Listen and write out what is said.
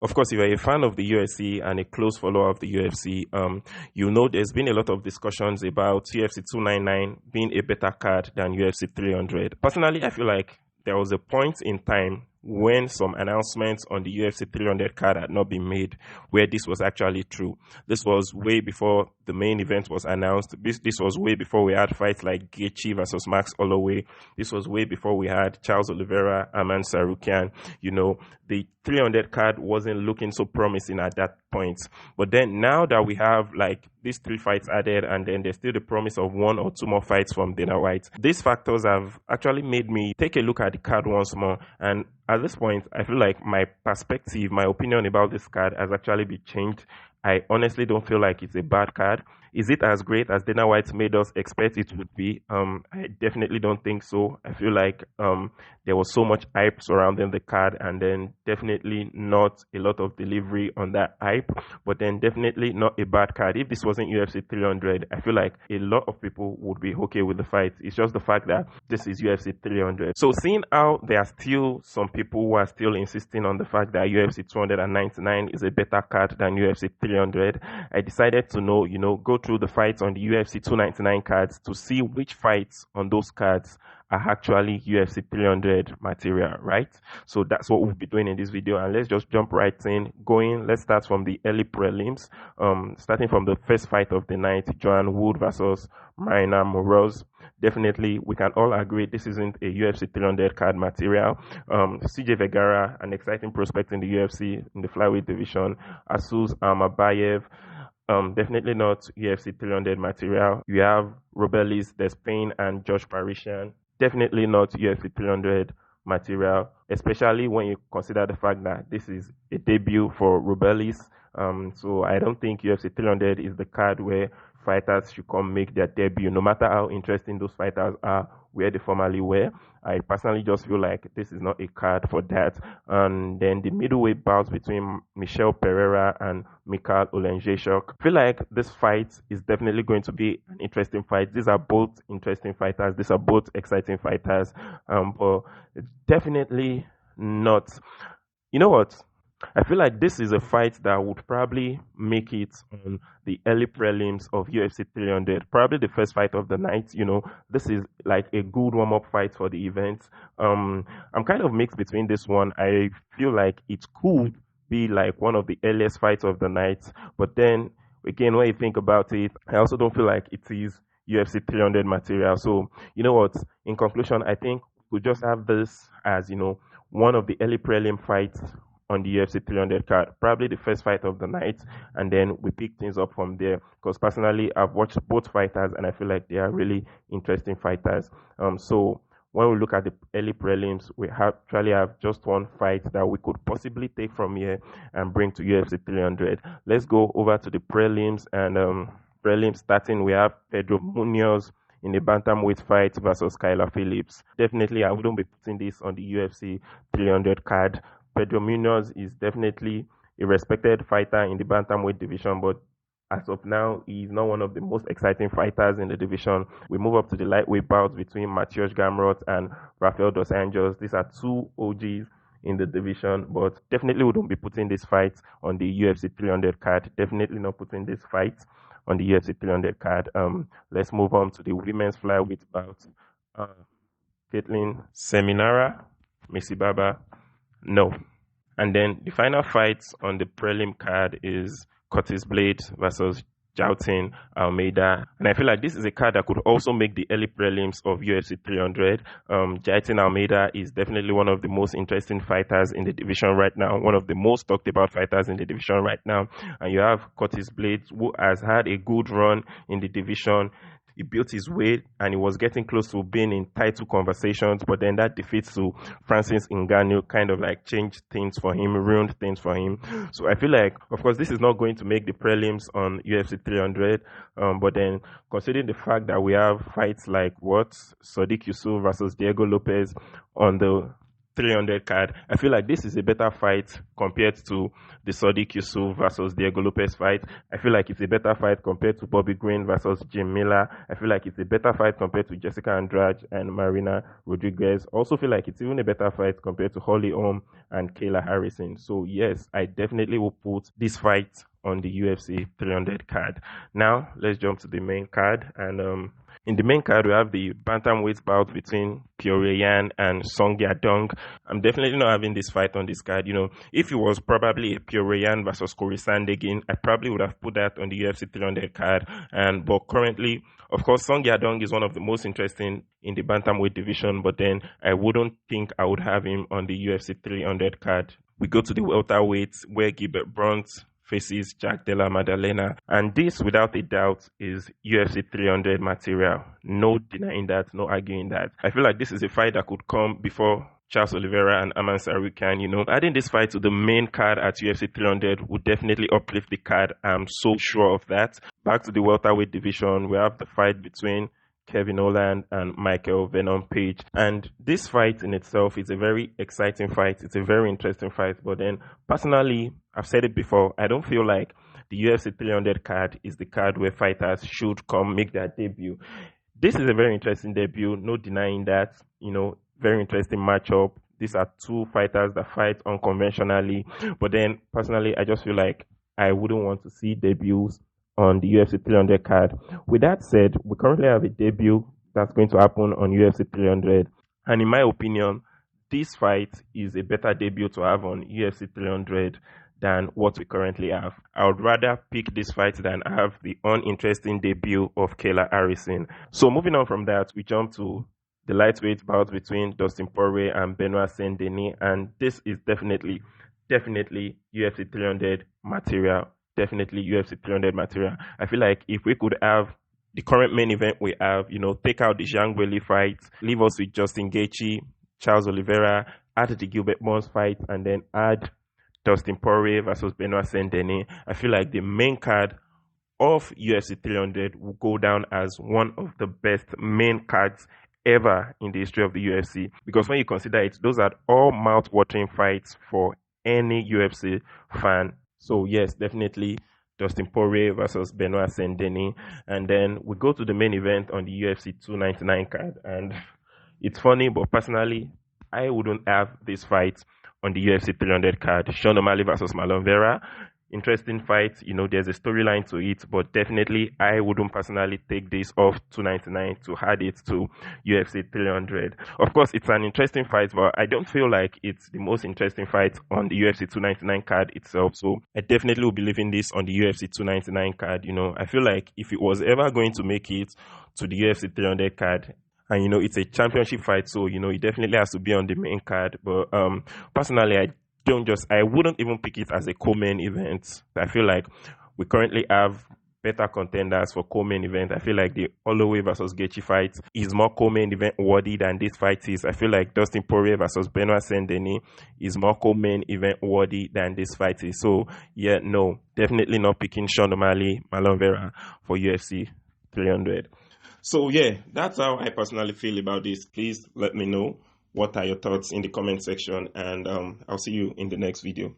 Of course, if you're a fan of the UFC and a close follower of the UFC, you know there's been a lot of discussions about UFC 299 being a better card than UFC 300. Personally, I feel like there was a point in time when some announcements on the UFC 300 card had not been made where this was actually true. This was way before the main event was announced. This was way before we had fights like Gaethje versus Max Holloway. This was way before we had Charles Oliveira, Aman Sarukian. You know, the 300 card wasn't looking so promising at that point. But then now that we have like these 3 fights added, and then there's still the promise of 1 or 2 more fights from Dana White, these factors have actually made me take a look at the card once more. And at this point, I feel like my perspective, my opinion about this card has actually been changed. I honestly don't feel like it's a bad card. Is it as great as Dana White made us expect it would be? I definitely don't think so. I feel like there was so much hype surrounding the card, and then definitely not a lot of delivery on that hype, but then definitely not a bad card. If this wasn't UFC 300, I feel like a lot of people would be okay with the fight. It's just the fact that this is UFC 300. So seeing how there are still some people who are still insisting on the fact that UFC 299 is a better card than UFC 300, I decided to go through the fights on the UFC 299 cards to see which fights on those cards are actually UFC 300 material, right? So that's what we'll be doing in this video, and let's just jump right in. Let's start from the early prelims, starting from the first fight of the night, Joanne Wood versus Marina Moroz. Definitely, we can all agree this isn't a UFC 300 card material. CJ Vergara, an exciting prospect in the UFC in the flyweight division. Asus Amabayev, definitely not UFC 300 material. You have Robelis Despain and Josh Parisian. Definitely not UFC 300 material, especially when you consider the fact that this is a debut for Robelis. So I don't think UFC 300 is the card where fighters should come make their debut, no matter how interesting those fighters are where they formerly were. I personally just feel like this is not a card for that. And then the middleweight bouts between Michel Pereira and Mikhail Olenjechuk. I feel like this fight is definitely going to be an interesting fight. These are both interesting fighters. These are both exciting fighters. But definitely not. You know what? I feel like this is a fight that would probably make it on the early prelims of UFC 300. Probably the first fight of the night. This is like a good warm-up fight for the event. I'm kind of mixed between this one. I feel like it could be like one of the earliest fights of the night. But then, again, when you think about it, I also don't feel like it is UFC 300 material. So, you know what? In conclusion, I think we just have this as, one of the early prelim fights on the UFC 300 card, probably the first fight of the night, and then we pick things up from there. Because personally, I've watched both fighters, and I feel like they are really interesting fighters. So when we look at the early prelims, we actually have just one fight that we could possibly take from here and bring to UFC 300. Let's go over to the prelims, and prelims starting, we have Pedro Munoz in the bantamweight fight versus Kyler Phillips. Definitely, I wouldn't be putting this on the UFC 300 card. Pedro Munoz is definitely a respected fighter in the bantamweight division, but as of now, he is not one of the most exciting fighters in the division. We move up to the lightweight bouts between Mateusz Gamrot and Rafael Dos Anjos. These are 2 OGs in the division, but definitely wouldn't be putting this fight on the UFC 300 card. Definitely not putting this fight on the UFC 300 card. Let's move on to the women's flyweight bout. Caitlin Seminara, Missy Baba, no. And then the final fight on the prelim card is Curtis Blades versus Jailton Almeida. And I feel like this is a card that could also make the early prelims of UFC 300. Jailton Almeida is definitely one of the most interesting fighters in the division right now, one of the most talked about fighters in the division right now. And you have Curtis Blades, who has had a good run in the division. He built his way and he was getting close to being in title conversations, but then that defeat to Francis Ngannou kind of like changed things for him, ruined things for him. So I feel like, of course, this is not going to make the prelims on UFC 300, but then considering the fact that we have fights like Sodiq Yusuff versus Diego Lopez on the 300 card. I feel like this is a better fight compared to the Sodiq Yusuf versus Diego Lopez fight. I feel like it's a better fight compared to Bobby Green versus Jim Miller. I feel like it's a better fight compared to Jessica Andrade and Marina Rodriguez. Also feel like it's even a better fight compared to Holly Holm and Kayla Harrison. So yes, I definitely will put this fight on the UFC 300 card. Now let's jump to the main card, and in the main card, we have the bantamweight bout between Petr Yan and Song Yadong. I'm definitely not having this fight on this card. If it was probably a Petr Yan versus Corey Sandhagen, I probably would have put that on the UFC 300 card. But currently, of course, Song Yadong is one of the most interesting in the bantamweight division, but then I wouldn't think I would have him on the UFC 300 card. We go to the welterweights where Gilbert Burns faces Jack Della Maddalena, and this without a doubt is UFC 300 material. No denying that, no arguing that. I feel like this is a fight that could come before Charles Oliveira and Aman Sarukyan. Adding this fight to the main card at UFC 300 would definitely uplift the card. I'm so sure of that. Back to the welterweight division, we have the fight between Kevin Holland and Michael Venom Page. And this fight in itself is a very exciting fight. It's a very interesting fight. But then, personally, I've said it before, I don't feel like the UFC 300 card is the card where fighters should come make their debut. This is a very interesting debut, no denying that. Very interesting matchup. These are two fighters that fight unconventionally. But then, personally, I just feel like I wouldn't want to see debuts on the UFC 300 card. With that said, we currently have a debut that's going to happen on UFC 300. And in my opinion, this fight is a better debut to have on UFC 300 than what we currently have. I would rather pick this fight than have the uninteresting debut of Kayla Harrison. So moving on from that, we jump to the lightweight bout between Dustin Poirier and Benoit Saint-Denis. And this is definitely UFC 300 material. Definitely UFC 300 material. I feel like if we could have the current main event we have, take out the Zhang Weili fight, leave us with Justin Gaethje, Charles Oliveira, add the Gilbert Burns fight, and then add Dustin Poirier versus Benoit Saint-Denis. I feel like the main card of UFC 300 will go down as one of the best main cards ever in the history of the UFC. Because when you consider it, those are all mouth-watering fights for any UFC fan. So yes, definitely Dustin Poirier versus Benoit Saint-Denis. And then we go to the main event on the UFC 299 card. And it's funny, but personally, I wouldn't have this fight on the UFC 300 card. Sean O'Malley versus Marlon Vera. Interesting fight. There's a storyline to it, but definitely I wouldn't personally take this off 299 to add it to UFC 300. Of course, it's an interesting fight, but I don't feel like it's the most interesting fight on the UFC 299 card itself. So I definitely will be leaving this on the UFC 299 card. I feel like if it was ever going to make it to the UFC 300 card, and it's a championship fight, so it definitely has to be on the main card. But personally, I wouldn't even pick it as a co-main event. I feel like we currently have better contenders for co-main event. I feel like the Holloway versus Gaethje fight is more co-main event worthy than this fight is. I feel like Dustin Poirier versus Benoit Saint-Denis is more co-main event worthy than this fight is. So yeah, no, definitely not picking Sean O'Malley, Marlon Vera for UFC 300. So yeah, that's how I personally feel about this. Please let me know what are your thoughts in the comment section, and I'll see you in the next video.